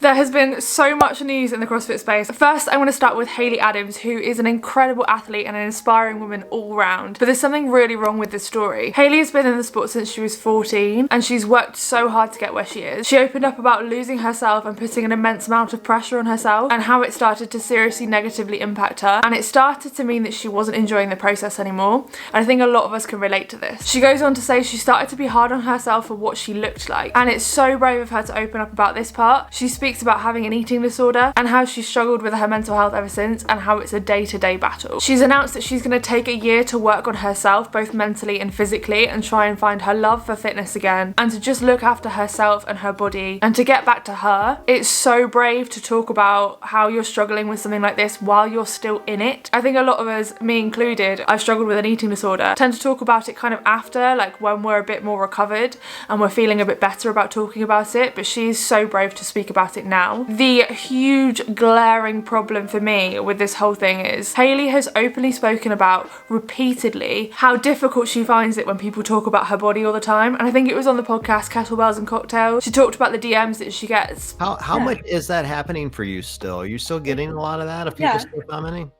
There has been so much news in the CrossFit space. First, I want to start with Hayley Adams, who is an incredible athlete and an inspiring woman all round. But there's something really wrong with this story. Hayley has been in the sport since she was 14 and she's worked so hard to get where she is. She opened up about losing herself and putting an immense amount of pressure on herself and how it started to seriously negatively impact her. And it started to mean that she wasn't enjoying the process anymore. And I think a lot of us can relate to this. She goes on to say she started to be hard on herself for what she looked like. And it's so brave of her to open up about this part. She speaks about having an eating disorder and how she's struggled with her mental health ever since and how it's a day-to-day battle. She's announced that she's going to take a year to work on herself both mentally and physically and try and find her love for fitness again and to just look after herself and her body and to get back to her. It's so brave to talk about how you're struggling with something like this while you're still in it. I think a lot of us, me included, I've struggled with an eating disorder, tend to talk about it kind of after, like when we're a bit more recovered and we're feeling a bit better about talking about it, but she's so brave to speak about it now. The huge glaring problem for me with this whole thing is Hayley has openly spoken about repeatedly how difficult she finds it when people talk about her body all the time, and I think it was on the podcast Kettlebells and Cocktails. She talked about the DMs that she gets. How much is that happening for you still? Are you still getting a lot of that of people still commenting?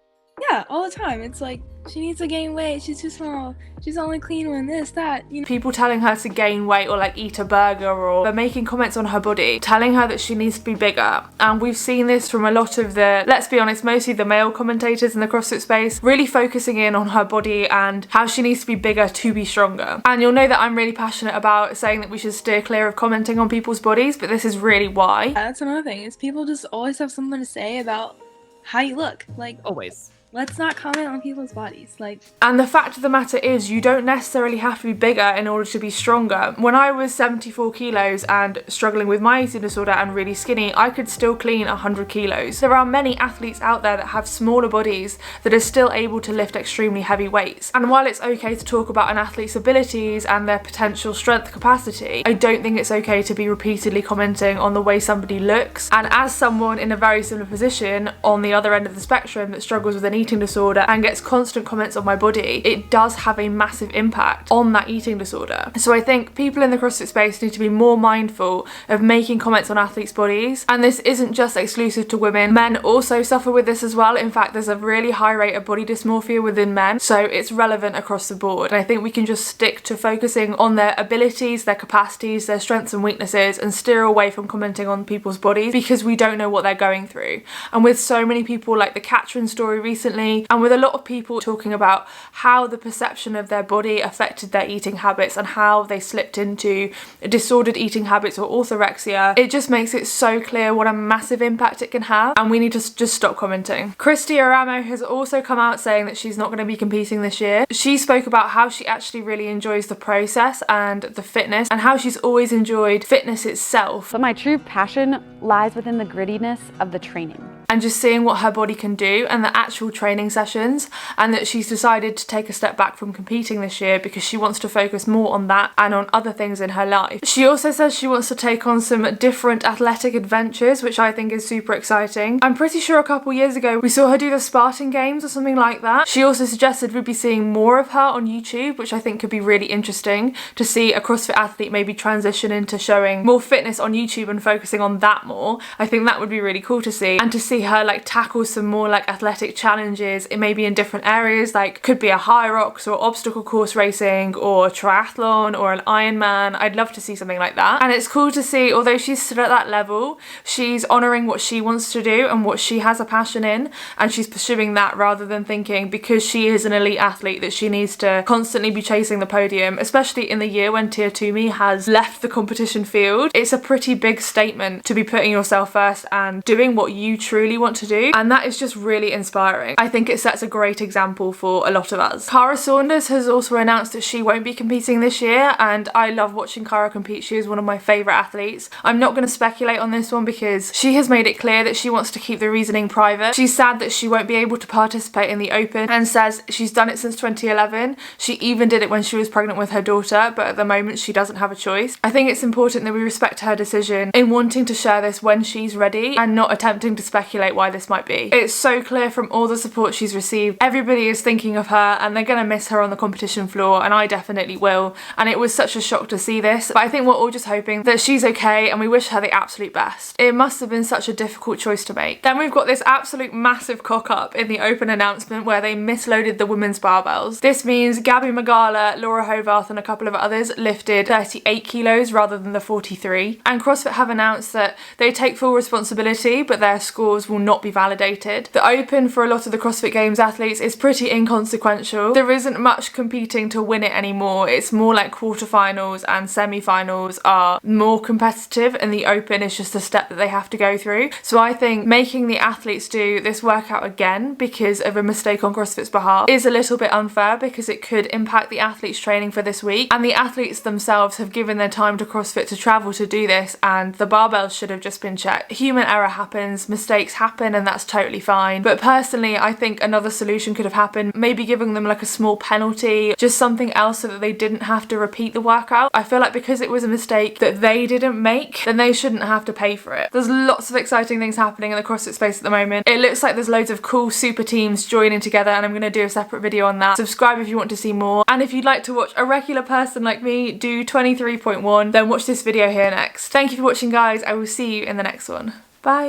Yeah, all the time. It's like, she needs to gain weight, she's too small, she's only clean when this, that, you know. People telling her to gain weight or like eat a burger, or they're making comments on her body, telling her that she needs to be bigger. And we've seen this from a lot of the, let's be honest, mostly the male commentators in the CrossFit space, really focusing in on her body and how she needs to be bigger to be stronger. And you'll know that I'm really passionate about saying that we should steer clear of commenting on people's bodies, but this is really why. Yeah, that's another thing, is people just always have something to say about how you look. Like, always. Let's not comment on people's bodies. And the fact of the matter is, you don't necessarily have to be bigger in order to be stronger. When I was 74 kilos and struggling with my eating disorder and really skinny, I could still clean 100 kilos. There are many athletes out there that have smaller bodies that are still able to lift extremely heavy weights. And while it's okay to talk about an athlete's abilities and their potential strength capacity, I don't think it's okay to be repeatedly commenting on the way somebody looks. And as someone in a very similar position on the other end of the spectrum that struggles with an eating disorder and gets constant comments on my body, it does have a massive impact on that eating disorder. So I think people in the CrossFit space need to be more mindful of making comments on athletes' bodies, and this isn't just exclusive to women. Men also suffer with this as well. In fact, there's a really high rate of body dysmorphia within men, so it's relevant across the board. And I think we can just stick to focusing on their abilities, their capacities, their strengths and weaknesses, and steer away from commenting on people's bodies because we don't know what they're going through. And with so many people, like the Katrin story recently, and with a lot of people talking about how the perception of their body affected their eating habits and how they slipped into disordered eating habits or orthorexia, it just makes it so clear what a massive impact it can have, and we need to just stop commenting. Kristie Eramo has also come out saying that she's not going to be competing this year. She spoke about how she actually really enjoys the process and the fitness, and how she's always enjoyed fitness itself. But my true passion lies within the grittiness of the training. And just seeing what her body can do and the actual training sessions, and that she's decided to take a step back from competing this year because she wants to focus more on that and on other things in her life. She also says she wants to take on some different athletic adventures, which I think is super exciting. I'm pretty sure a couple years ago we saw her do the Spartan Games or something like that. She also suggested we'd be seeing more of her on YouTube, which I think could be really interesting to see a CrossFit athlete maybe transition into showing more fitness on YouTube and focusing on that more. I think that would be really cool to see, and to see her like tackle some more like athletic challenges, it may be in different areas, like could be a high rocks or obstacle course racing or triathlon or an Ironman. I'd love to see something like that. And it's cool to see, although she's still at that level, she's honouring what she wants to do and what she has a passion in, and she's pursuing that rather than thinking because she is an elite athlete that she needs to constantly be chasing the podium, especially in the year when Tier 2Me has left the competition field. It's a pretty big statement to be putting yourself first and doing what you truly want to do, and that is just really inspiring. I think it sets a great example for a lot of us. Saunders has also announced that she won't be competing this year, and I love watching Cara compete. She is one of my favourite athletes. I'm not going to speculate on this one because she has made it clear that she wants to keep the reasoning private. She's sad that she won't be able to participate in the Open and says she's done it since 2011. She even did it when she was pregnant with her daughter, but at the moment she doesn't have a choice. I think it's important that we respect her decision in wanting to share this when she's ready and not attempting to speculate speculate why this might be. It's so clear from all the support she's received. Everybody is thinking of her and they're gonna miss her on the competition floor, and I definitely will. And it was such a shock to see this, but I think we're all just hoping that she's okay and we wish her the absolute best. It must have been such a difficult choice to make. Then we've got this absolute massive cock up in the open announcement where they misloaded the women's barbells. This means Gabby Migala, Laura Hovath and a couple of others lifted 38 kilos rather than the 43. And CrossFit have announced that they take full responsibility, but their scores will not be validated. The open for a lot of the CrossFit Games athletes is pretty inconsequential. There isn't much competing to win it anymore. It's more like quarterfinals and semi-finals are more competitive, and the open is just a step that they have to go through. So I think making the athletes do this workout again because of a mistake on CrossFit's behalf is a little bit unfair, because it could impact the athletes training for this week, and the athletes themselves have given their time to CrossFit to travel to do this, and the barbells should have just been checked. Human error happens, mistakes happen, and that's totally fine. But personally, I think another solution could have happened, maybe giving them like a small penalty, just something else so that they didn't have to repeat the workout. I feel like because it was a mistake that they didn't make, then they shouldn't have to pay for it. There's lots of exciting things happening in the CrossFit space at the moment. It looks like there's loads of cool super teams joining together, and I'm going to do a separate video on that. Subscribe if you want to see more, and if you'd like to watch a regular person like me do 23.1, then watch this video here next. Thank you for watching, guys. I will see you in the next one. Bye.